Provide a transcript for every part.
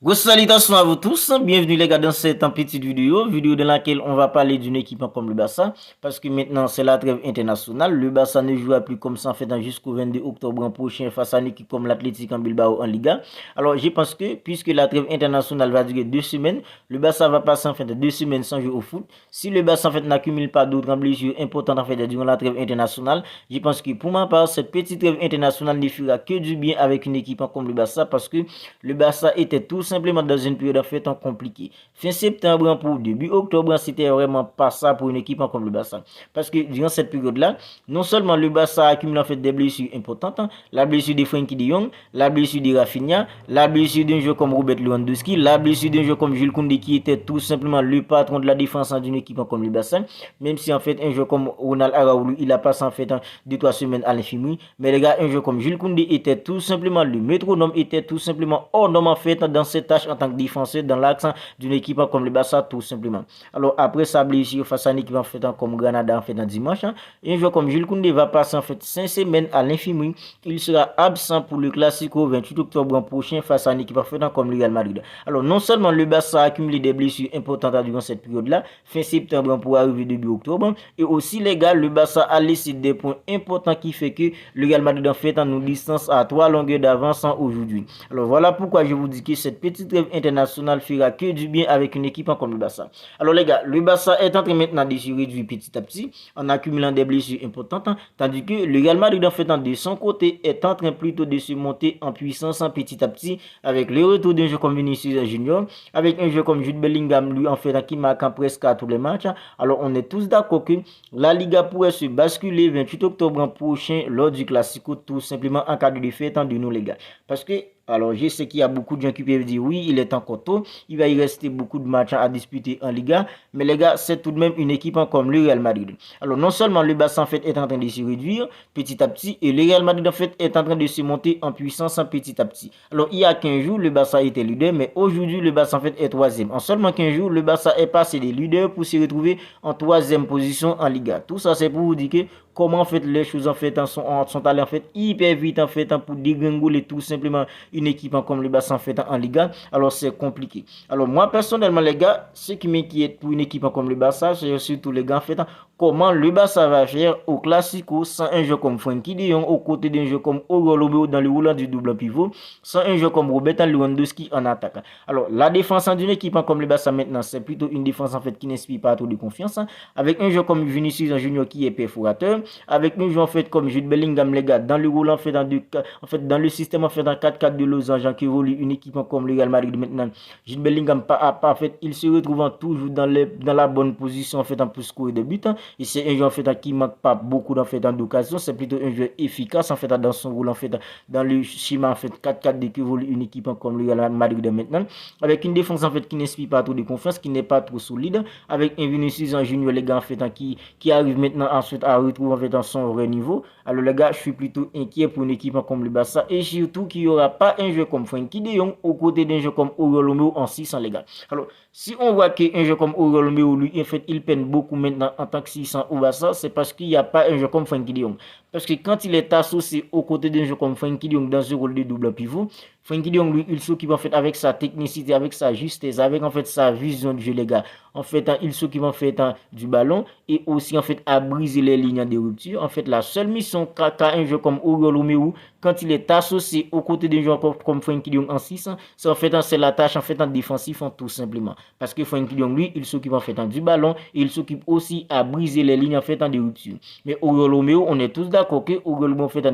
Grosse salutations à vous tous, bienvenue les gars dans cette petite vidéo dans laquelle on va parler d'une équipe comme le Barça, parce que maintenant c'est la trêve internationale, le Barça ne jouera plus comme ça en fait jusqu'au 22 octobre prochain face à une équipe comme l'Atlético en Bilbao en Liga. Alors je pense que puisque la trêve internationale va durer 2 semaines, le Barça va passer en fait 2 semaines sans jouer au foot. Si le Barça en fait n'accumule pas d'autres blessures importantes en fait durant la trêve internationale, je pense que pour ma part cette petite trêve internationale ne fera que du bien avec une équipe comme le Barça, parce que le Barça était tout simplement dans une période en fait compliquée. Fin septembre pour début octobre, c'était vraiment pas ça pour une équipe comme le Barça. Parce que durant cette période-là, non seulement le Barça a accumulé en fait des blessures importantes, la blessure de Frenkie de Jong, la blessure de Rafinha, la blessure d'un joueur comme Robert Lewandowski, la blessure d'un joueur comme Jules Koundé qui était tout simplement le patron de la défense d'une équipe comme le Barça. Même si en fait un joueur comme Ronald Araújo, il a passé en fait 2-3 semaines à l'infirmerie, mais les gars, un joueur comme Jules Koundé était tout simplement le métronome, était tout simplement hors norme en fait dans ses tâches en tant que défenseur dans l'axe d'une équipe comme le Barça tout simplement. Alors après sa blessure face à une équipe en fait comme Granada en fait dans dimanche, un joueur comme Jules Koundé va passer en fait 5 semaines à l'infirmerie. Il sera absent pour le Classico 28 octobre prochain face à une équipe en fait comme le Real Madrid. Alors non seulement le Barça a accumulé des blessures importantes durant cette période-là, fin septembre pour arriver début octobre, et aussi les gars, le Barça a laissé des points importants qui fait que le Real Madrid en fait nous distance à 3 longueurs d'avance aujourd'hui. Alors voilà pourquoi je vous dis que cette petite trêve internationale fera que du bien avec une équipe comme le Barça. Alors les gars, le Barça est en train maintenant de se réduire petit à petit en accumulant des blessures importantes, tandis que le Real Madrid en fait de son côté est en train plutôt de se monter en puissance petit à petit avec le retour d'un jeu comme Vinicius Junior, avec un jeu comme Jude Bellingham lui en fait qui marque presque à tous les matchs. Alors on est tous d'accord que la Liga pourrait se basculer 28 octobre prochain lors du Classico tout simplement en cas de défaite de nous les gars. Parce que alors, je sais qu'il y a beaucoup de gens qui peuvent dire oui, il est encore tôt, il va y rester beaucoup de matchs à disputer en Liga, mais les gars, c'est tout de même une équipe comme le Real Madrid. Alors, non seulement le Barça en fait est en train de se réduire petit à petit, et le Real Madrid en fait est en train de se monter en puissance petit à petit. Alors, il y a 15 jours, le Barça était leader, mais aujourd'hui, le Barça en fait est troisième. En seulement 15 jours, le Barça est passé des leaders pour se retrouver en troisième position en Liga. Tout ça, c'est pour vous dire que comment en fait les choses en fait sont allées en fait hyper vite en fait pour dégringoler tout simplement une équipe comme le Barça en fait en Liga. Alors c'est compliqué. Alors moi personnellement les gars, ce qui m'inquiète pour une équipe comme le Barça, c'est surtout les gars en fait comment le Barça va faire au Classico sans un jeu comme Frenkie de Jong, aux côtés d'un jeu comme Aurelien dans le roulant du double pivot, sans un jeu comme Robert Lewandowski en attaque. Alors la défense d'une équipe comme le Barça maintenant, c'est plutôt une défense en fait qui n'inspire pas trop de confiance, avec un jeu comme Vinicius Junior qui est perforateur, avec un jeu en fait comme Jude Bellingham les gars dans le rôle en fait dans le système en fait en 4-4 de losange qui évolue une équipe comme le Real Madrid maintenant. Jude Bellingham en fait il se retrouve toujours dans la bonne position en fait pour scorer des buts, et c'est un jeu en fait qui manque pas beaucoup en fait d'occasion, c'est plutôt un jeu efficace en fait dans son rôle en fait dans le schéma en fait 4-4 qui évolue une équipe comme le Real Madrid maintenant, avec une défense en fait qui n'inspire pas trop de confiance, qui n'est pas trop solide, avec un Vinicius Junior les gars en fait qui arrive maintenant ensuite à retrouver en fait dans son vrai niveau. Alors les gars, je suis plutôt inquiet pour une équipe comme le Barça, et surtout qu'il n'y aura pas un jeu comme Frenkie de Jong aux côtés d'un jeu comme Aurelien en 600 les gars. Alors si on voit qu'un jeu comme Aurelien lui en fait il peine beaucoup maintenant en tant que 600 au Barça, c'est parce qu'il n'y a pas un jeu comme Frenkie de Jong. Parce que quand il est associé aux côtés d'un jeu comme Frenkie de Jong dans ce rôle de double pivot, Frenkie de Jong lui il s'occupe en fait avec sa technicité, avec sa justesse, avec en fait sa vision du jeu les gars. En fait il s'occupe en fait du ballon, et aussi en fait à briser les lignes de rupture. En fait la seule mission qu'a un jeu comme Aurelien quand il est associé aux côtés d'un joueur comme Frenkie de Jong en 6, c'est en fait c'est la tâche en fait en défensif tout simplement. Parce que Frenkie de Jong lui il s'occupe en fait du ballon, et il s'occupe aussi à briser les lignes en fait de rupture. Mais Aurelien, on est tous d'accord que Aurelien en fait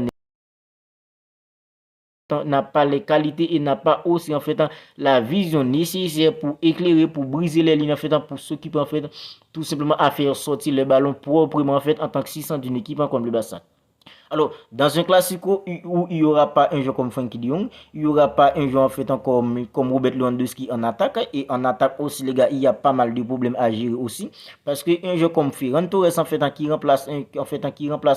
n'a pas les qualités et n'a pas aussi en fait la vision nécessaire pour éclairer, pour briser les lignes en fait, pour s'occuper en fait tout simplement à faire sortir le ballon proprement en fait en tant que 600 d'une équipe comme le Barça. Alors, dans un classico où il n'y aura pas un joueur comme Frenkie de Jong, il n'y aura pas un joueur en fait comme Robert Lewandowski en attaque, et en attaque aussi les gars, il y a pas mal de problèmes à gérer aussi, parce qu'un joueur comme Ferran Torres en fait qui remplace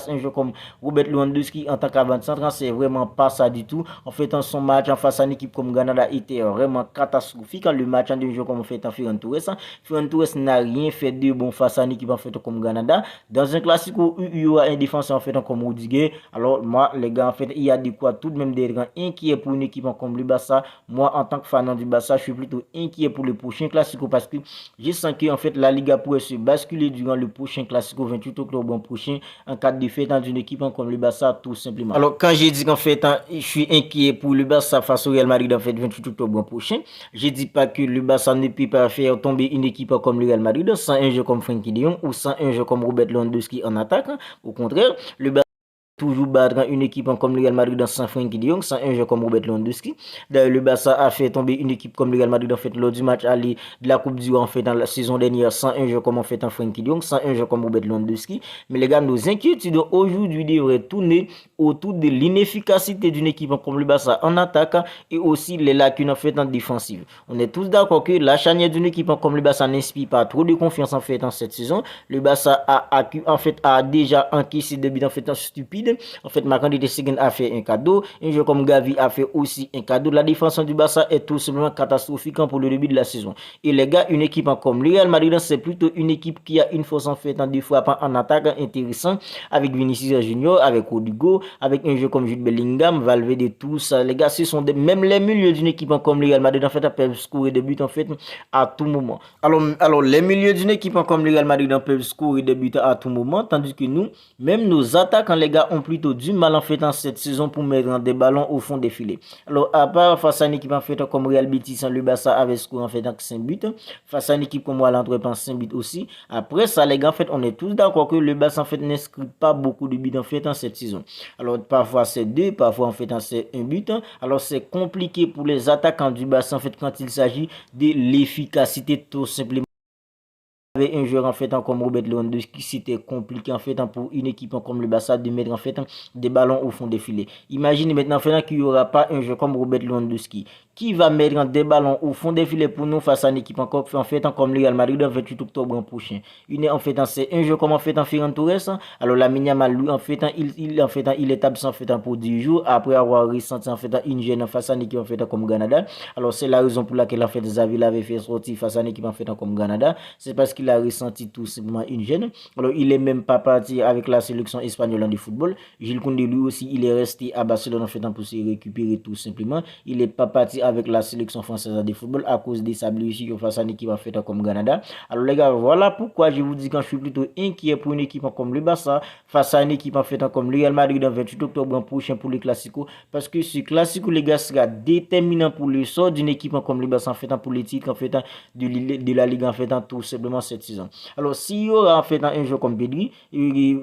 un joueur comme Robert Lewandowski en tant qu'avant-centre, c'est vraiment pas ça du tout. En fait, son match en face à une équipe comme Granada était vraiment catastrophique. Le match d'un joueur comme Ferran Torres n'a rien fait de bon face à une équipe en fait comme Granada. Dans un classico où il y aura un défenseur en fait comme Rudiger, juillet. Alors moi les gars, en fait, il y a de quoi tout de même d'être inquiet pour une équipe comme le Barça. Moi en tant que fan du Barça, je suis plutôt inquiet pour le prochain Classico parce que je sens que en fait la Liga pourrait se basculer durant le prochain Classico 28 octobre prochain en cas de défaite dans une équipe comme le Barça tout simplement. Alors quand j'ai dit qu'en fait je suis inquiet pour le Barça face au Real Madrid en fait 28 octobre prochain, je dis pas que le Barça ne peut pas faire tomber une équipe comme le Real Madrid sans un jeu comme Frenkie de Jong ou sans un jeu comme Robert Lewandowski en attaque. Au contraire, le Barça toujours battre une équipe comme le Real Madrid dans sans Frenkie de Jong, sans un joueur comme Robert Lewandowski. D'ailleurs, le Barça a fait tomber une équipe comme le Real Madrid en fait lors du match aller de la Coupe du Roi en fait dans la saison dernière sans un joueur comme en fait en Frenkie de Jong, sans un joueur comme Robert Lewandowski. Mais les gars, nos inquiétudes aujourd'hui devraient tourner autour de l'inefficacité d'une équipe comme le Barça en attaque et aussi les lacunes en fait en défensive. On est tous d'accord que la charnière d'une équipe comme le Barça n'inspire pas trop de confiance en fait en cette saison. Le Barça a déjà encaissé des buts en fait stupides. En fait, Marc-André Seguin a fait un cadeau. Un joueur comme Gavi a fait aussi un cadeau. La défense du Barça est tout simplement catastrophique pour le début de la saison. Et les gars, une équipe comme le Real Madrid, c'est plutôt une équipe qui a une force en fait en des fois en attaque intéressant avec Vinicius Junior, avec Rodrigo, avec un joueur comme Jude Bellingham, Valverde, tout ça. Les gars, ce sont même les milieux d'une équipe comme le Real Madrid en fait peuvent scorer des buts en fait à tout moment. Alors les milieux d'une équipe comme le Real Madrid peuvent scorer des buts à tout moment, tandis que nous, même nos attaquants, les gars, ont plutôt du mal en fait en cette saison pour mettre des ballons au fond des filets. Alors à part face à une équipe en fait comme Real Betis, le Barça avait scoré en fait 5 buts. Face à une équipe comme Real Antwerp 5 buts aussi. Après ça les gars, en fait on est tous d'accord que le Barça en fait n'inscrit pas beaucoup de buts en fait en cette saison. Alors parfois c'est 2, parfois en fait c'est 1 but. Alors c'est compliqué pour les attaquants du Barça en fait quand il s'agit de l'efficacité tout simplement. Avec un joueur en fait comme Robert Lewandowski, c'était compliqué en fait pour une équipe comme le Barça de mettre en fait des ballons au fond des filets. Imaginez maintenant en fait qu'il n'y aura pas un joueur comme Robert Lewandowski qui va mettre des ballons au fond des filets pour nous face à une équipe en fait comme le Real Madrid le 28 octobre prochain. Une en fait c'est un joueur comme en fait Ferran Torres. Alors la Yamal lui en fait il est absent en fait pour 10 jours après avoir ressenti en fait une gêne face à une équipe en fait comme Granada. Alors c'est la raison pour laquelle en fait Xavi l'avait fait sortir face à une équipe en fait comme Granada. C'est parce qu'il a ressenti tout simplement une gêne. Alors il est même pas parti avec la sélection espagnole de football. Gilles Koundé lui aussi il est resté à Barcelone en fait pour se récupérer tout simplement. Il est pas parti avec la sélection française de football à cause de sa blessure face à une équipe en fait comme Granada. Alors les gars, voilà pourquoi je vous dis que je suis plutôt inquiet pour une équipe comme le Barça face à une équipe en fait comme le Real Madrid le 28 octobre prochain pour le Classico, parce que ce Classico les gars sera déterminant pour le sort d'une équipe comme le Barça en fait pour les titres en fait de la Ligue en fait tout simplement cette saison. Alors s'il y aura en fait un joueur comme Pedri,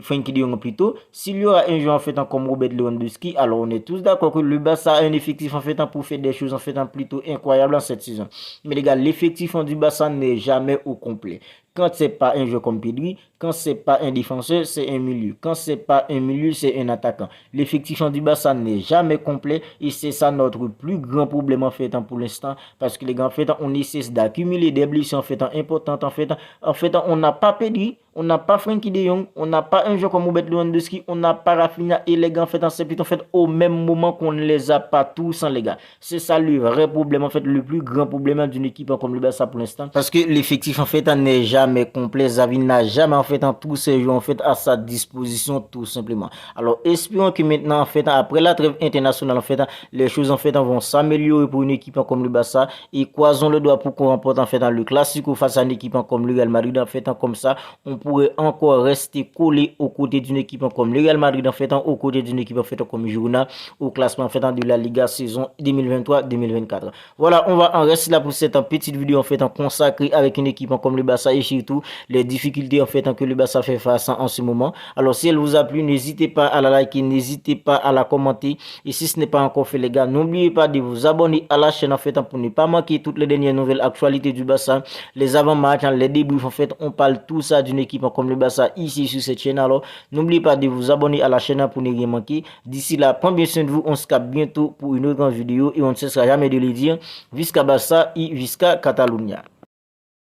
Frenkie de Jong plutôt, s'il y aura un joueur en fait comme Robert Lewandowski, alors on est tous d'accord que le Barça a un effectif en fait pour faire des choses en fait plutôt incroyables en cette saison. Mais les gars, l'effectif du Barça n'est jamais au complet. Quand c'est pas un joueur comme Pedri, quand c'est pas un défenseur, c'est un milieu. Quand c'est pas un milieu, c'est un attaquant. L'effectif du Barça n'est jamais complet et c'est ça notre plus grand problème en fait pour l'instant, parce que les gars en fait on essaie d'accumuler des blessures en fait importantes en fait on n'a pas Pedri, on n'a pas Frenkie de Jong, on n'a pas un joueur comme Robert Lewandowski, on n'a pas Rafinha et les gars en fait c'est plutôt en fait au même moment qu'on ne les a pas tous les gars. C'est ça le vrai problème en fait, le plus grand problème d'une équipe comme le Barça pour l'instant, parce que l'effectif en fait n'est jamais complet. Xavi n'a jamais en fait tous ces joueurs en fait à sa disposition tout simplement. Alors espérons que maintenant en fait après la trêve internationale en fait les choses en fait vont s'améliorer pour une équipe comme le Barça et croisons le doigt pour qu'on remporte en fait le Classico face à une équipe comme le Real Madrid en fait comme ça on pourrait encore rester collé aux côtés d'une équipe comme le Real Madrid en fait aux côtés d'une équipe en fait comme Girona au classement en fait de la Liga saison 2023-2024. Voilà, on va en rester là pour cette petite vidéo en fait consacrée avec une équipe comme le Barça et surtout les difficultés en fait que le Barça fait face en ce moment. Alors si elle vous a plu, n'hésitez pas à la liker, n'hésitez pas à la commenter et si ce n'est pas encore fait les gars, n'oubliez pas de vous abonner à la chaîne en fait pour ne pas manquer toutes les dernières nouvelles actualités du Barça, les avant-matchs, les débriefs en fait, on parle tout ça d'une équipe comme le Barça ici sur cette chaîne. Alors n'oubliez pas de vous abonner à la chaîne pour ne rien manquer. D'ici là, prenez bien soin de vous, on se capte bientôt pour une autre vidéo et on ne cessera jamais de le dire, Visca Barça et Visca Catalunya.